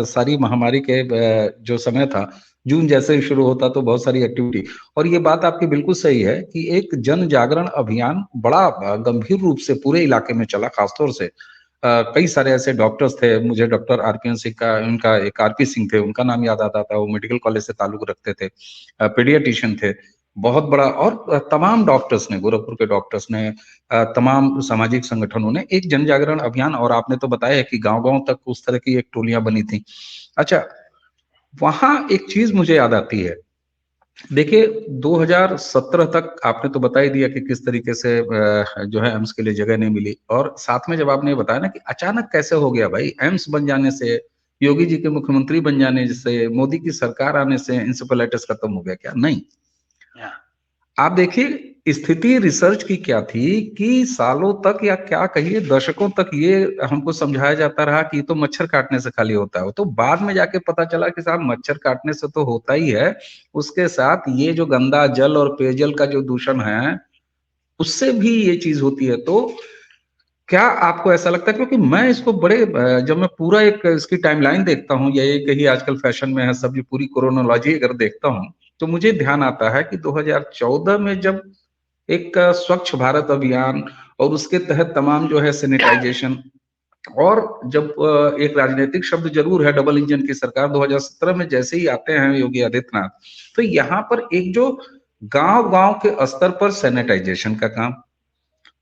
सारी महामारी के जो समय था, जून जैसे ही शुरू होता तो बहुत सारी एक्टिविटी, और ये बात आपकी बिल्कुल सही है कि एक जन जागरण अभियान बड़ा गंभीर रूप से पूरे इलाके में चला। खासतौर से कई सारे ऐसे डॉक्टर्स थे, मुझे डॉक्टर आरपीएन सिंह का, उनका एक आरपी सिंह थे, उनका नाम याद आता था, वो मेडिकल कॉलेज से ताल्लुक रखते थे, पीडियाट्रिशियन थे, बहुत बड़ा, और तमाम डॉक्टर्स ने, गोरखपुर के डॉक्टर्स ने, तमाम सामाजिक संगठनों ने एक जन जागरण अभियान, और आपने तो बताया है कि गांव-गांव तक उस तरह की एक टोलियां बनी थी। अच्छा, वहां एक चीज मुझे याद आती है, देखिए 2017 तक आपने तो बता ही दिया कि किस तरीके से जो है एम्स के लिए जगह नहीं मिली, और साथ में जब आपने बताया ना कि अचानक कैसे हो गया भाई, एम्स बन जाने से, योगी जी के मुख्यमंत्री बन जाने से, मोदी की सरकार आने से इंसेफेलाइटिस खत्म हो गया, क्या? नहीं। आप देखिए स्थिति रिसर्च की क्या थी कि सालों तक, या क्या कहिए दशकों तक, ये हमको समझाया जाता रहा कि तो मच्छर काटने से खाली होता है। तो बाद में जाके पता चला कि साहब मच्छर काटने से तो होता ही है, उसके साथ ये जो गंदा जल और पेयजल का जो दूषण है उससे भी ये चीज होती है। तो क्या आपको ऐसा लगता है, क्योंकि मैं इसको बड़े, जब मैं पूरा एक इसकी टाइमलाइन देखता हूँ, या एक ही आजकल फैशन में है सब, ये पूरी क्रोनोलॉजी अगर देखता हूँ तो मुझे ध्यान आता है कि 2014 में जब एक स्वच्छ भारत अभियान और उसके तहत तमाम जो है सैनिटाइजेशन, और जब एक राजनीतिक शब्द जरूर है, डबल इंजन की सरकार 2017 में जैसे ही आते हैं योगी आदित्यनाथ, तो यहाँ पर एक जो गांव-गांव के स्तर पर सैनिटाइजेशन का काम,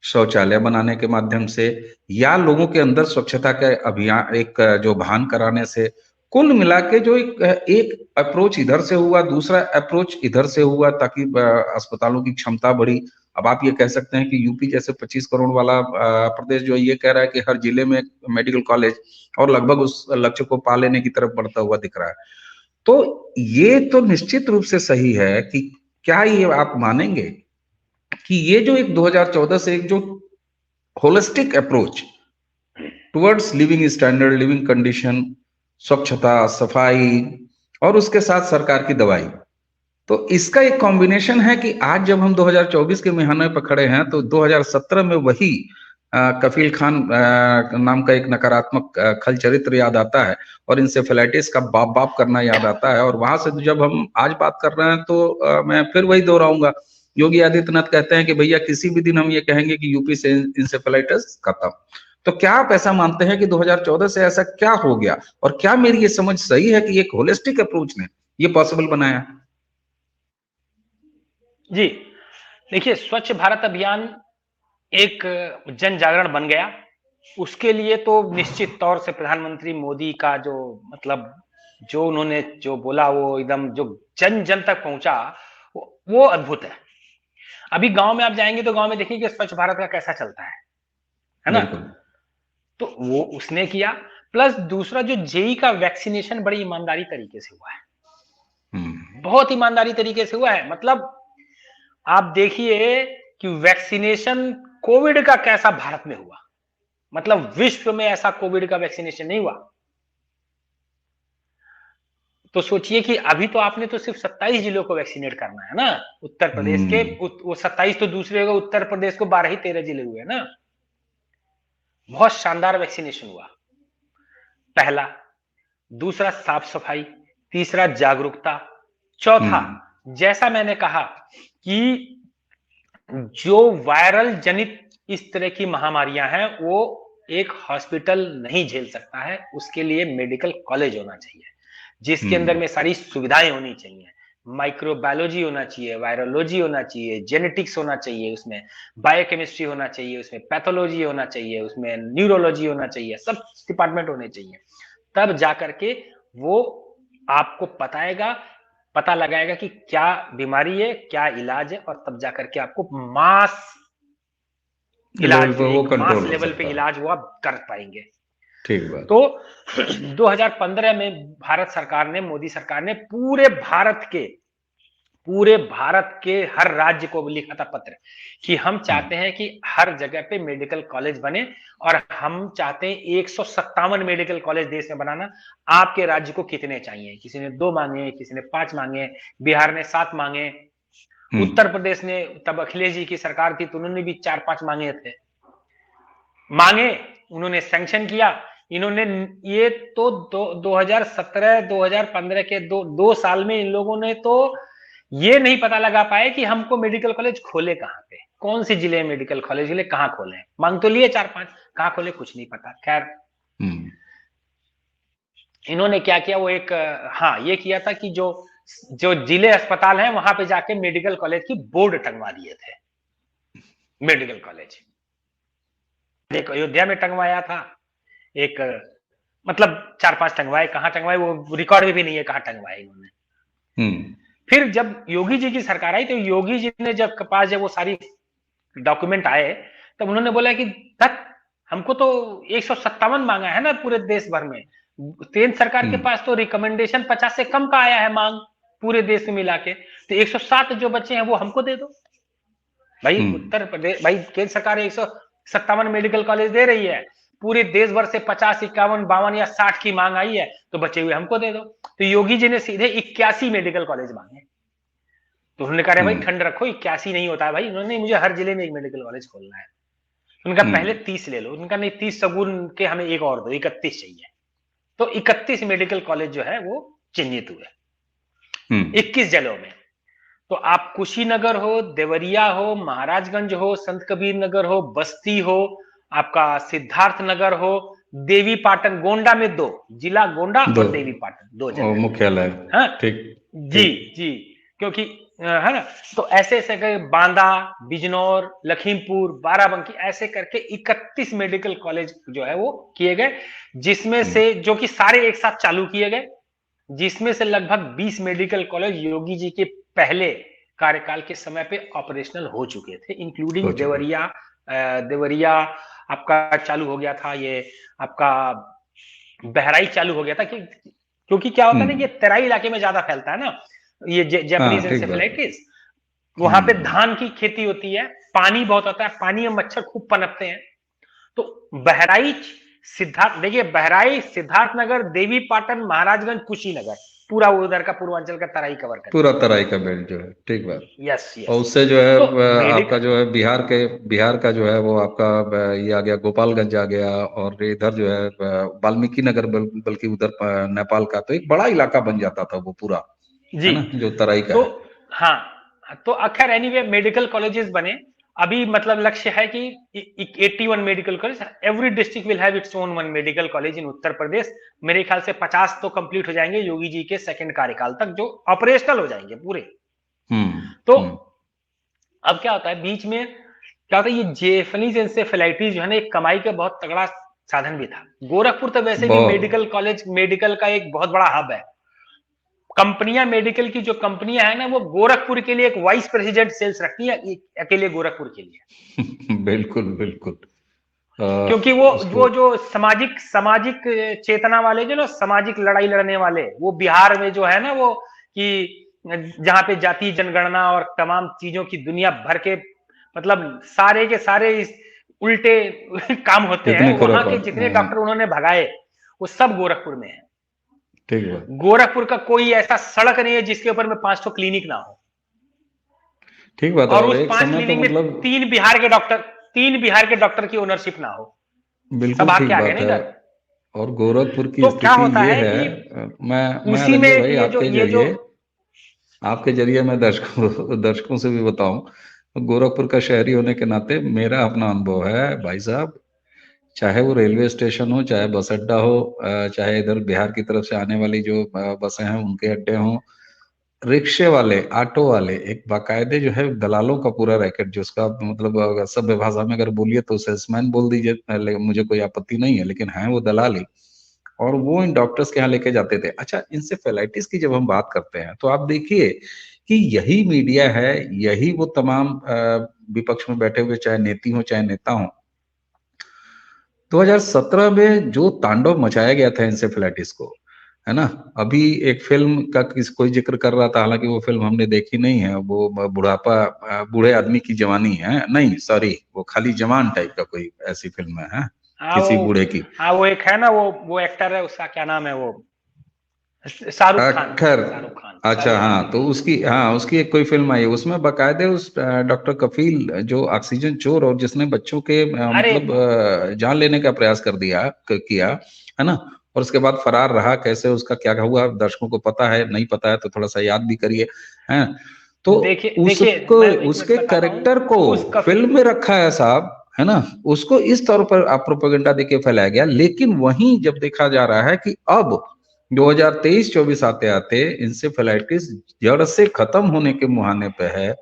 शौचालय बनाने के माध्यम से, या लोगों के अंदर स्वच्छता के अभियान, एक जो भान कराने से, कुल मिला के जो एक अप्रोच इधर से हुआ, दूसरा अप्रोच इधर से हुआ, ताकि अस्पतालों की क्षमता बढ़ी। अब आप ये कह सकते हैं कि यूपी जैसे 25 करोड़ वाला प्रदेश जो ये कह रहा है कि हर जिले में मेडिकल कॉलेज, और लगभग उस लक्ष्य को पा लेने की तरफ बढ़ता हुआ दिख रहा है। तो ये तो निश्चित रूप से सही है कि क्या ये आप मानेंगे कि ये जो एक 2014 से एक जो holistic approach towards living standard, living condition, स्वच्छता, सफाई, और उसके साथ सरकार की दवाई, तो इसका एक कॉम्बिनेशन है कि आज जब हम 2024 के महीने पर खड़े हैं तो 2017 में वही कफील खान नाम का एक नकारात्मक खल चरित्र याद आता है, और इंसेफेलाइटिस का बाप बाप करना याद आता है। और वहां से जब हम आज बात कर रहे हैं तो मैं फिर वही दोहराऊंगा, योगी आदित्यनाथ कहते हैं कि भैया किसी भी दिन हम ये कहेंगे कि यूपी से इंसेफेलाइटिस खत्म। तो क्या आप ऐसा मानते हैं कि 2014 से ऐसा क्या हो गया, और क्या मेरी ये समझ सही है कि एक होलिस्टिक अप्रोच ने ये पॉसिबल बनाया? जी, देखिए स्वच्छ भारत अभियान एक जन जागरण बन गया। उसके लिए तो निश्चित तौर से प्रधानमंत्री मोदी का जो मतलब जो उन्होंने जो बोला वो एकदम जो जन जन तक पहुंचा, वो अद्भुत है। अभी गांव में आप जाएंगे तो गांव में देखिए कि स्वच्छ भारत का कैसा चलता है ना? बिल्कुल। तो वो उसने किया, प्लस दूसरा जो जेई का वैक्सीनेशन बड़ी ईमानदारी तरीके से हुआ है, बहुत ईमानदारी तरीके से हुआ है। मतलब आप देखिए कि वैक्सीनेशन कोविड का कैसा भारत में हुआ, मतलब विश्व में ऐसा कोविड का वैक्सीनेशन नहीं हुआ। तो सोचिए कि अभी तो आपने तो सिर्फ 27 जिलों को वैक्सीनेट करना है ना, उत्तर प्रदेश के वो 27 तो दूसरे होगा, उत्तर प्रदेश को 12 ही 13 जिले हुए ना। बहुत शानदार वैक्सीनेशन हुआ, पहला। दूसरा साफ सफाई, तीसरा जागरूकता, चौथा जैसा मैंने कहा कि जो वायरल जनित इस तरह की महामारियां हैं वो एक हॉस्पिटल नहीं झेल सकता है, उसके लिए मेडिकल कॉलेज होना चाहिए जिसके अंदर में सारी सुविधाएं होनी चाहिए। माइक्रोबायोलॉजी होना चाहिए, वायरोलॉजी होना चाहिए, जेनेटिक्स होना चाहिए, उसमें बायोकेमिस्ट्री होना चाहिए, उसमें पैथोलॉजी होना चाहिए, उसमें न्यूरोलॉजी होना चाहिए, सब डिपार्टमेंट होने चाहिए। तब जाकर के वो आपको पता लगाएगा कि क्या बीमारी है, क्या इलाज है, और तब जाकर के आपको मास इलाज, एक मास लेवल पे इलाज वो आप कर पाएंगे। ठीक बात। तो 2015 में भारत सरकार ने, मोदी सरकार ने पूरे भारत के हर राज्य को लिखा था पत्र कि हम चाहते हैं कि हर जगह पे मेडिकल कॉलेज बने, और हम चाहते हैं 157 मेडिकल कॉलेज देश में बनाना। आपके राज्य को कितने चाहिए? किसी ने 2 मांगे, किसी ने 5 मांगे, बिहार ने 7 मांगे, उत्तर प्रदेश ने, तब अखिलेश जी की सरकार थी तो उन्होंने भी 4-5 मांगे थे। मांगे, उन्होंने सैंक्शन किया। इन्होंने ये तो 2017-2015 के दो साल में इन लोगों ने तो ये नहीं पता लगा पाए कि हमको मेडिकल कॉलेज खोले कहां पे, कौन सी जिले में मेडिकल कॉलेज खोले, कहां खोले। मांग तो लिए 4-5, कहां खोले कुछ नहीं पता। खैर, इन्होंने क्या किया, वो एक ये किया था कि जो जिले अस्पताल हैं वहां पे जाके मेडिकल कॉलेज की बोर्ड टंगवा दिए थे। मेडिकल कॉलेज एक अयोध्या में टंगवाया था, एक मतलब 4-5 टंगवाए, कहां टंगवाए वो रिकॉर्ड में भी नहीं है कहां टंगवाए इन्होंने। फिर जब योगी जी की सरकार आई तो योगी जी ने जब वो सारी डॉक्यूमेंट आए, तब उन्होंने बोला कि तक हमको तो 157 मांगा है ना पूरे देश भर में, केंद्र सरकार के पास तो रिकमेंडेशन 50 से कम का आया है मांग पूरे देश में मिला के, तो 107 जो बच्चे हैं वो हमको दे दो भाई। उत्तर प्रदेश भाई, केंद्र सरकार 157 मेडिकल कॉलेज दे रही है, पूरे देश भर से 50, 51, 52 या 60 की मांग आई है, तो बचे हुए हमको दे दो। तो योगी जी ने सीधे 81 मेडिकल कॉलेज मांगे। तो उन्होंने कहा भाई ठंड रखो, 81 नहीं होता है भाई, उन्होंने मुझे हर जिले में एक मेडिकल कॉलेज खोलना है। उनका पहले 30 ले लो, उनका नहीं 30 सगुन के हमें एक और दो, 31 चाहिए। तो 31 मेडिकल कॉलेज जो है वो चिन्हित हुए 21 जिलों में। तो आप कुशीनगर हो, देवरिया हो, महाराजगंज हो, संत कबीर नगर हो, बस्ती हो, आपका सिद्धार्थ नगर हो, देवी पाटन, गोंडा में 2 जिला, गोंडा और देवी पाटन 2 जगह मुख्यालय। हाँ ठीक जी, क्योंकि है ना। तो ऐसे ऐसे बांदा, बिजनौर, लखीमपुर, बाराबंकी, ऐसे करके 31 मेडिकल कॉलेज जो है वो किए गए, जिसमें से जो कि सारे एक साथ चालू किए गए, जिसमें से लगभग 20 मेडिकल कॉलेज योगी जी के पहले कार्यकाल के समय पे ऑपरेशनल हो चुके थे, इंक्लूडिंग देवरिया आपका चालू हो गया था, ये आपका बहराइच चालू हो गया था, क्योंकि क्या होता है ना, ये तराई इलाके में ज्यादा फैलता है ना ये जापानीज एंसेफेलाइटिस। वहां पे धान की खेती होती है, पानी बहुत होता है, पानी में मच्छर खूब पनपते हैं। तो बहराइच, देखिए बहराइच, सिद्धार्थनगर, देवी पाटन, महाराजगंज, कुशीनगर, पूरा उधर का पूर्वांचल का तराई कवर कर पूरा लिया। तराई का बेल्ट जो है, ठीक बात। यस और यस। उससे जो है तो आपका जो है बिहार का जो है वो आपका ये आ गया, गोपालगंज आ गया, और इधर जो है वाल्मीकि नगर, बल्कि उधर नेपाल का तो एक बड़ा इलाका बन जाता था वो पूरा, जी। है ना, जो तराई का तो है। हाँ, तो खैर एनीवे मेडिकल कॉलेजेस बने। अभी मतलब लक्ष्य है कि 81 medical college, every district will have its own one medical college in Uttar Pradesh. मेरे ख्याल से 50 तो कंप्लीट हो जाएंगे योगी जी के सेकंड कार्यकाल तक, जो ऑपरेशनल हो जाएंगे पूरे। तो हम्म। अब क्या होता है बीच में, क्या होता है, ये जेफनीज एंसेफेलाइटिस जो है ना, एक कमाई का बहुत तगड़ा साधन भी था। गोरखपुर तो वैसे भी बहुत। मेडिकल कॉलेज, मेडिकल का एक बहुत बड़ा हब है। कंपनियां, मेडिकल की जो कंपनियां है ना, वो गोरखपुर के लिए एक वाइस प्रेसिडेंट सेल्स रखती है अकेले गोरखपुर के लिए। बिल्कुल बिल्कुल। क्योंकि वो उसको जो सामाजिक सामाजिक चेतना वाले, जो ना सामाजिक लड़ाई लड़ने वाले, वो बिहार में जो है ना, वो कि जहां पे जाति जनगणना और तमाम चीजों की दुनिया भर के मतलब सारे के सारे इस उल्टे काम होते हैं, इतने वहां के खुरापात, जितने डॉक्टर उन्होंने भगाए वो सब गोरखपुर में है। ठीक बात। गोरखपुर का कोई ऐसा सड़क नहीं है जिसके ऊपर में 5 क्लिनिक ना हो, ठीक बात है। और और उस एक 5 समय तो क्लिनिक में मतलब, 3 बिहार के डॉक्टर की ओनरशिप ना हो। सब बिल्कुल भाग के ठीक आ गए बात ना है। इधर। और गोरखपुर की तो क्या स्थिति होता ये है है, कि मैं उसी में रंजय भाई ये जो आपके जरिए मैं दर्शकों दर्शकों से भी बताऊं, तो गोरखपुर का शहरी होने के नाते मेरा अपना अनुभव है भाई साहब। चाहे वो रेलवे स्टेशन हो, चाहे बस अड्डा हो, चाहे इधर बिहार की तरफ से आने वाली जो बसें हैं उनके अड्डे हों, रिक्शे वाले, ऑटो वाले, एक बाकायदे जो है दलालों का पूरा रैकेट, जो उसका मतलब अगर सभ्य भाषा में अगर बोलिए तो सेल्समैन बोल दीजिए, मुझे कोई आपत्ति नहीं है, लेकिन है वो दलाल ही। और वो इन डॉक्टर्स के यहाँ लेके जाते थे। अच्छा, इंसेफेलाइटिस की जब हम बात करते हैं तो आप देखिए कि यही मीडिया है, यही वो तमाम विपक्ष में बैठे हुए, चाहे नेती हो चाहे नेता हो, 2017 में जो तांडव मचाया गया था इंसेफेलाइटिस को, है ना। अभी एक फिल्म का कोई जिक्र कर रहा था, हालांकि वो फिल्म हमने देखी नहीं है, वो बुढ़ापा, बूढ़े आदमी की जवानी है, नहीं सॉरी, वो खाली जवान टाइप का कोई ऐसी फिल्म है हाँ किसी वो बूढ़े की। हाँ वो एक है ना, वो एक्टर है, उसका क्या नाम है, वो शाहरुख खान। खैर, शाहरुख खान, अच्छा शाहरुख खान। हाँ, तो उसकी एक कोई फिल्म आई है, उसमें बाकायदे उस डॉक्टर कफील जो ऑक्सीजन चोर और जिसने बच्चों के अरे मतलब जान लेने का प्रयास कर दिया किया, है ना, और उसके बाद फरार रहा, कैसे उसका क्या हुआ दर्शकों को पता है, नहीं पता है तो थोड़ा सा याद भी करिए, हैं। तो देखिए देखिए, उसको, मैं एक मिनट उसके बताता हूँ। कैरेक्टर को उस कफी फिल्म में रखा है साहब, है ना, उसको इस तौर पर आप प्रोपेगेंडा देके फैलाया गया। लेकिन वहीं जब देखा जा रहा है कि अब 2023-24 आते आते इंसेफेलाइटिस जड़ से खत्म होने के मुहाने पे है।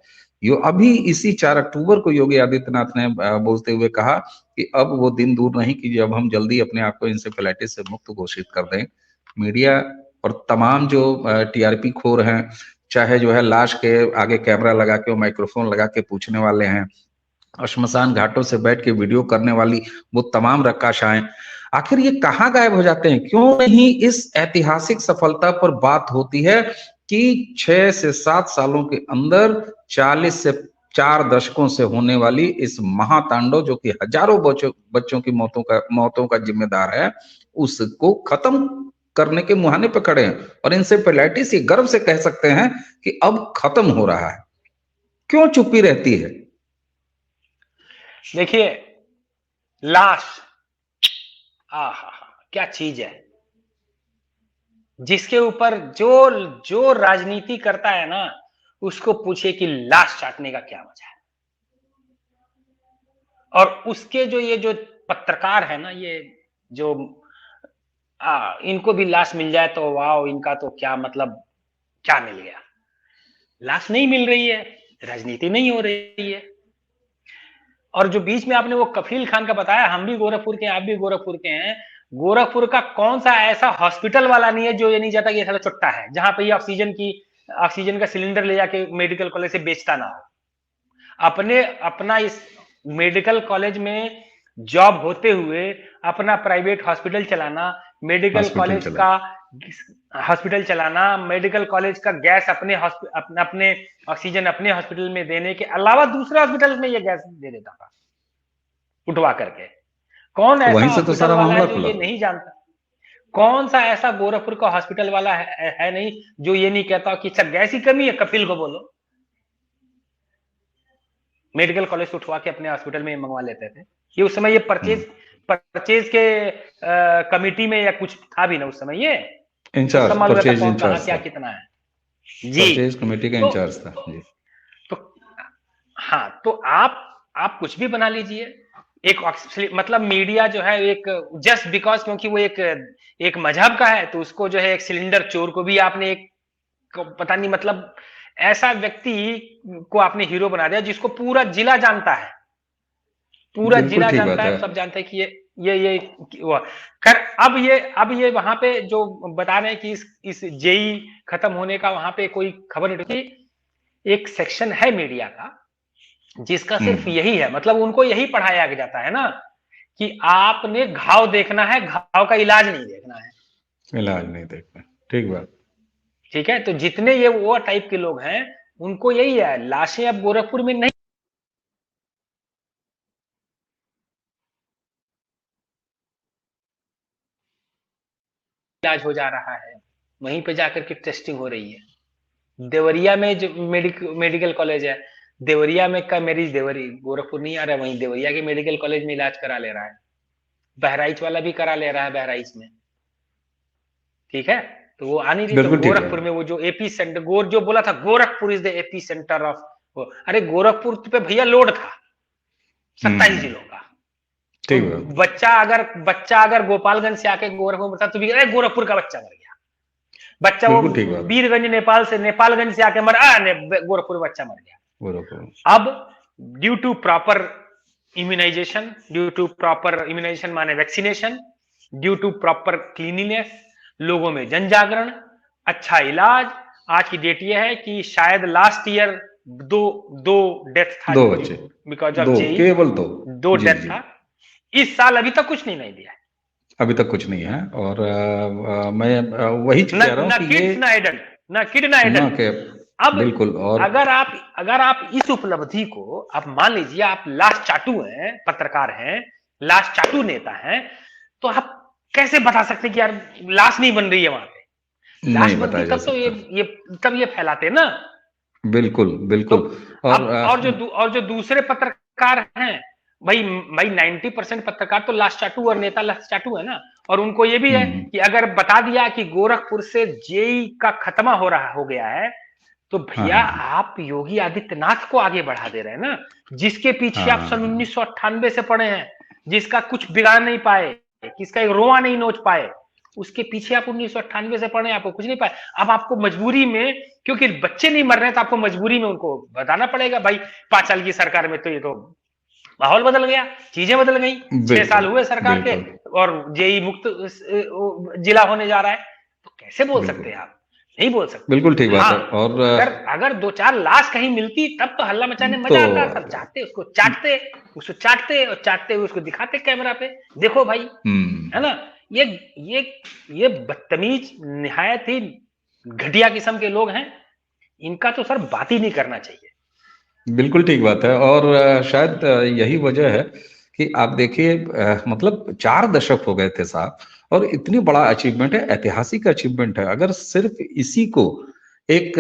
यो अभी इसी 4 अक्टूबर को योगी आदित्यनाथ ने बोलते हुए कहा कि अब वो दिन दूर नहीं कि जब हम जल्दी अपने आप को इंसेफेलाइटिस से मुक्त घोषित कर दें। मीडिया और तमाम जो टीआरपी खोर हैं, चाहे जो है लाश के आगे कैमरा लगा के और माइक्रोफोन लगा के पूछने वाले हैं, और श्मशान घाटों से बैठ के वीडियो करने वाली वो तमाम रक्काशाएं, आखिर ये कहाँ गायब हो जाते हैं? क्यों नहीं इस ऐतिहासिक सफलता पर बात होती है कि 6 से 7 सालों के अंदर 40 से 4 दशकों से होने वाली इस महातांडव, जो कि हजारों बच्चों की मौतों का जिम्मेदार है, उसको खत्म करने के मुहाने पर खड़े हैं। और इंसेफेलाइटिस ये गर्व से कह सकते हैं कि अब खत्म हो रहा है। क्यों चुप्पी रहती है? देखिए, लाश, आहा, क्या चीज है। जिसके ऊपर जो जो राजनीति करता है ना, उसको पूछे कि लाश चाटने का क्या मजा है। और उसके जो पत्रकार है ना, ये जो इनको भी लाश मिल जाए तो वाह, इनका तो क्या मतलब, क्या मिल गया। लाश नहीं मिल रही है, राजनीति नहीं हो रही है। और जो बीच में आपने वो कफील खान का बताया, हम भी गोरखपुर के हैं, आप भी गोरखपुर के हैं। गोरखपुर का कौन सा ऐसा हॉस्पिटल वाला नहीं है जो ये नहीं चाहता कि ये साला चुट्टा है, जहां पे ये ऑक्सीजन का सिलेंडर ले जाके मेडिकल कॉलेज से बेचता ना हो। अपना इस मेडिकल कॉलेज में जॉब होते हुए अपना प्राइवेट हॉस्पिटल चलाना, मेडिकल हॉस्पिटल कॉलेज चला। का हॉस्पिटल चलाना, मेडिकल कॉलेज का गैस अपने ऑक्सीजन अपने हॉस्पिटल में देने के अलावा दूसरे हॉस्पिटल में ये गैस दे देता था उठवा करके। कौन तो ऐसा वहीं से तो हॉस्पिटल सारा वाला मामला है जो खुला। ये नहीं जानता? कौन सा ऐसा गोरखपुर का हॉस्पिटल वाला है नहीं जो ये नहीं कहता कि सर गैस की कमी है, कपिल को बोलो। मेडिकल कॉलेज से उठवा के अपने हॉस्पिटल में मंगवा लेते थे। ये उस समय ये परचेज के कमिटी में या कुछ था भी ना उस समय, ये इंचार्ज, सब मालूम रहता परचेज कौन कहाँ इंचार्ज क्या था, कितना है जी। परचेज कमेटी का इंचार्ज था जी। तो हाँ, तो आप कुछ भी बना लीजिए। एक मतलब मीडिया जो है एक जस्ट बिकॉज क्योंकि वो एक मजहब का है तो उसको जो है एक सिलेंडर चोर को भी आपने एक पता नहीं मतलब ऐसा व्यक्ति को आपने हीरो बना दिया जिसको पूरा जिला जानता है, पूरा बिल्कुल जिला ठीक जानता बात है, है। सब जानते हैं कि ये वो कर। अब ये वहां पे जो बता रहे हैं कि इस जेई खत्म होने का वहां पे कोई खबर नहीं थी। एक सेक्शन है मीडिया का जिसका सिर्फ यही है, मतलब उनको यही पढ़ाया जाता है ना कि आपने घाव देखना है, घाव का इलाज नहीं देखना है, इलाज नहीं देखना, ठीक बात। ठीक है। तो जितने ये वो टाइप के लोग हैं उनको यही है, लाशें अब गोरखपुर में नहीं इलाज हो जा रहा है, वहीं पे जाकर के टेस्टिंग हो रही है। देवरिया में जो मेडिकल कॉलेज है, देवरिया में का मेरी देवरी गोरखपुर नहीं आ रहा है, वहीं देवरिया के मेडिकल कॉलेज में इलाज करा ले रहा है। बहराइच वाला भी करा ले रहा है बहराइच में, ठीक है। तो वो आ नहीं रही, तो बिल्कुल ठीक गोरखपुर बात। में वो जो एपी सेंटर जो बोला था Gorakhpur is the AP centre of, अरे गोरखपुर पे भैया लोड था 27 जिलों का। तो ठीक बात। बच्चा अगर गोपालगंज से आके गोरखपुर में था तो भी अरे गोरखपुर का बच्चा मर गया। बच्चा वो बिल्कुल ठीक बात है। वीरगंज नेपालगंज से आके गोरखपुर बच्चा मर गया। गोरखपुर। अब ड्यू टू प्रॉपर इम्यूनाइजेशन माने vaccination, due to proper cleanliness, लोगों में जन जागरण, अच्छा इलाज। आज की डेट यह है कि शायद लास्ट ईयर दो डेथ था, दो बच्चे, बिकॉज ऑफ दो, जेई, केवल दो। दो जी डेथ जी। था। इस साल अभी तक कुछ नहीं दिया है, अभी तक कुछ नहीं है। और मैं वही कह रहा हूँ ना कि ये किड्स ना एडल्ट, ना किड ना ना एडल्ट। के अब बिल्कुल। और अगर आप इस उपलब्धि को आप मान लीजिए, आप लास्ट चाटू हैं, पत्रकार हैं, लास्ट चाटू नेता हैं, तो आप कैसे बता सकते कि यार लाश नहीं बन रही है वहां पे। लाश नहीं बनती बताया जा तब तो सकता। तब ये फैलाते ना। बिल्कुल तो बिल्कुल। अब और और जो दूसरे पत्रकार हैं, भाई 90% पत्रकार तो लास्ट चाटू और नेता लास्ट चाटू है ना। और उनको ये भी है हम्म, कि अगर बता दिया कि गोरखपुर से जेई का खत्मा हो गया है, तो हाँ भैया हाँ आप योगी आदित्यनाथ को आगे बढ़ा दे रहे हैं ना, जिसके पीछे आप सन हाँ। 1998 से पड़े हैं, जिसका कुछ बिगाड़ नहीं पाए, किसका एक रोआ नहीं नोच पाए, उसके पीछे आप 1998 से पड़े, आपको कुछ नहीं पाए। अब आपको मजबूरी में, क्योंकि बच्चे नहीं मर रहे हैं, तो आपको मजबूरी में उनको बताना पड़ेगा भाई 5 साल की सरकार में तो ये तो माहौल बदल गया, चीजें बदल गई, 6 साल बिल्कुल हुए सरकार के बिल्कुल और जेई मुक्त जिला होने जा रहा है। तो कैसे बोल सकते बिल्कुल। हैं आप, नहीं बोल सकते। बिल्कुल ठीक बात हाँ, है। और अगर 2-4 लाश कहीं मिलती तब तो हल्ला मचाने तो मजा आता, सब चाहते उसको चाटते और चाटते हुए उसको दिखाते कैमरा पे, देखो भाई, है ना। ये ये ये बदतमीज निहायत ही घटिया किस्म के लोग हैं, इनका तो सर बात ही नहीं करना चाहिए। बिल्कुल ठीक बात है। और शायद यही वजह है कि आप देखिए, मतलब 4 दशक हो गए थे साहब, और इतनी बड़ा अचीवमेंट है, ऐतिहासिक अचीवमेंट है। अगर सिर्फ इसी को एक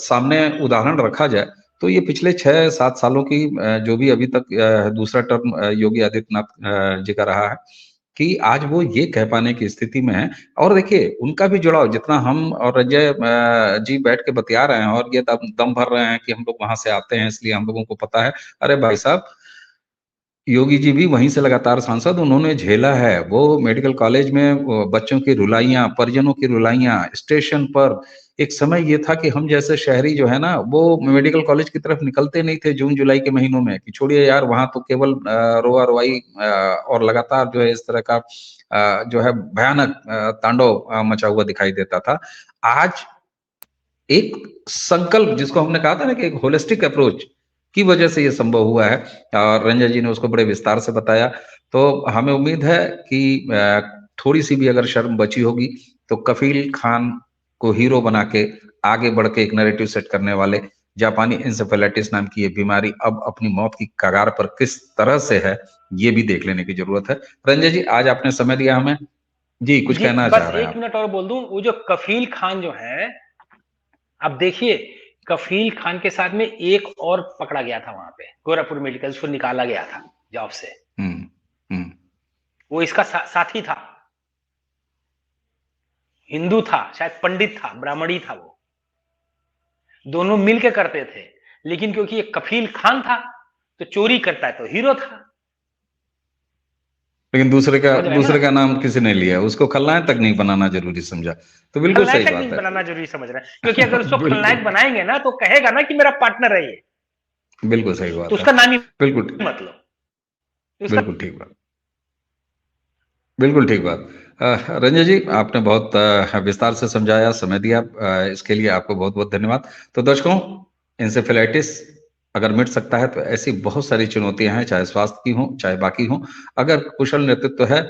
सामने उदाहरण रखा जाए तो ये पिछले 6-7 सालों की जो भी अभी तक दूसरा टर्म योगी आदित्यनाथ जी का रहा है, कि आज वो ये कह पाने की स्थिति में है। और देखिए उनका भी जुड़ाव, जितना हम और अजय जी बैठ के बतिया रहे हैं और ये दम दम भर रहे हैं कि हम लोग वहां से आते हैं इसलिए हम लोगों को पता है। अरे भाई साहब, योगी जी भी वहीं से लगातार सांसद, उन्होंने झेला है। वो मेडिकल कॉलेज में वो बच्चों की रुलाइयाँ, परिजनों की रुलाइयाँ, स्टेशन पर एक समय ये था कि हम जैसे शहरी जो है ना, वो मेडिकल कॉलेज की तरफ निकलते नहीं थे जून जुलाई के महीनों में, कि छोड़िए यार, वहां तो केवल रोआ रोवाई और लगातार जो है इस तरह का जो है भयानक तांडव मचा हुआ दिखाई देता था। आज एक संकल्प, जिसको हमने कहा था ना कि एक होलिस्टिक अप्रोच की वजह से ये संभव हुआ है, और रंजन जी ने उसको बड़े विस्तार से बताया। तो हमें उम्मीद है कि थोड़ी सी भी अगर शर्म बची होगी तो कफील खान को हीरो बना के आगे बढ़ के एक नैरेटिव सेट करने वाले जापानी इंसेफेलाइटिस नाम की ये बीमारी अब अपनी मौत की कगार पर किस तरह से है, ये भी देख लेने की जरूरत है। रंजन जी, आज आपने समय दिया हमें, जी कुछ जी कहना बस चाह रहे हैं एक आप? मिनट और बोल दूं, वो जो कफील खान जो है, अब देखिए, कफील खान के साथ में एक और पकड़ा गया था वहां पे गोरखपुर मेडिकल, उसको निकाला गया था जॉब से। हम्म। हम्म। वो इसका साथी था, हिंदू था, शायद पंडित था, ब्राह्मणी था, वो दोनों मिलके करते थे। लेकिन क्योंकि ये कफील खान था तो चोरी करता है तो हीरो था। लेकिन समझ रहे हैं ना? दूसरे का नाम किसी ने लिया, उसको खलनायक तक नहीं बनाना जरूरी समझा, तो बिल्कुल खलनायक सही तक बात नहीं है। बनाना जरूरी समझ रहे हैं, क्योंकि अगर उसको बिल्कुल। खलनायक बनाएंगे ना तो कहेगा ना कि मेरा पार्टनर है ये, बिल्कुल सही तो बात है। उसका नाम ही बिल्कुल। मत लो, तो उसका बिल्कुल ठीक बात। बिल्कुल ठीक बात। रंजय जी आपने बहुत विस्तार से समझाया, समय दिया, इसके लिए आपको बहुत बहुत धन्यवाद। तो दर्शकों, इंसेफेलाइटिस अगर मिट सकता है तो ऐसी बहुत सारी चुनौतियां हैं, चाहे स्वास्थ्य की हो चाहे बाकी हो, अगर कुशल नेतृत्व है।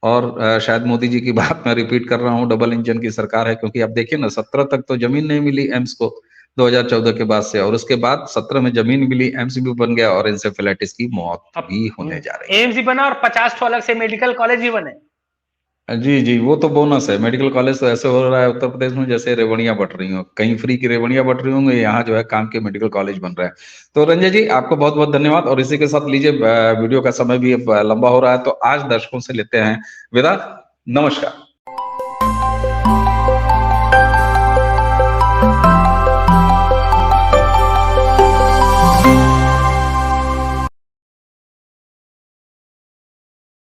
और शायद मोदी जी की बात मैं रिपीट कर रहा हूँ, डबल इंजन की सरकार है, क्योंकि आप देखिए ना 17 तक तो जमीन नहीं मिली एम्स को 2014 के बाद से, और उसके बाद 17 में जमीन मिली, एम्स भी बन गया और इंसेफेलाइटिस की मौत भी होने जा रही है। एम्स भी बना और 50 तो अलग से मेडिकल कॉलेज भी बने। जी जी, वो तो बोनस है। मेडिकल कॉलेज तो ऐसे हो रहा है उत्तर प्रदेश में जैसे रेवड़ियां बट रही हो, कहीं फ्री की रेवड़ियां बट रही होंगी, यहाँ जो है काम के मेडिकल कॉलेज बन रहा है। तो रंजय जी आपको बहुत बहुत धन्यवाद, और इसी के साथ लीजिए वीडियो का समय भी अब लंबा हो रहा है, तो आज दर्शकों से लेते हैं विदा। नमस्कार।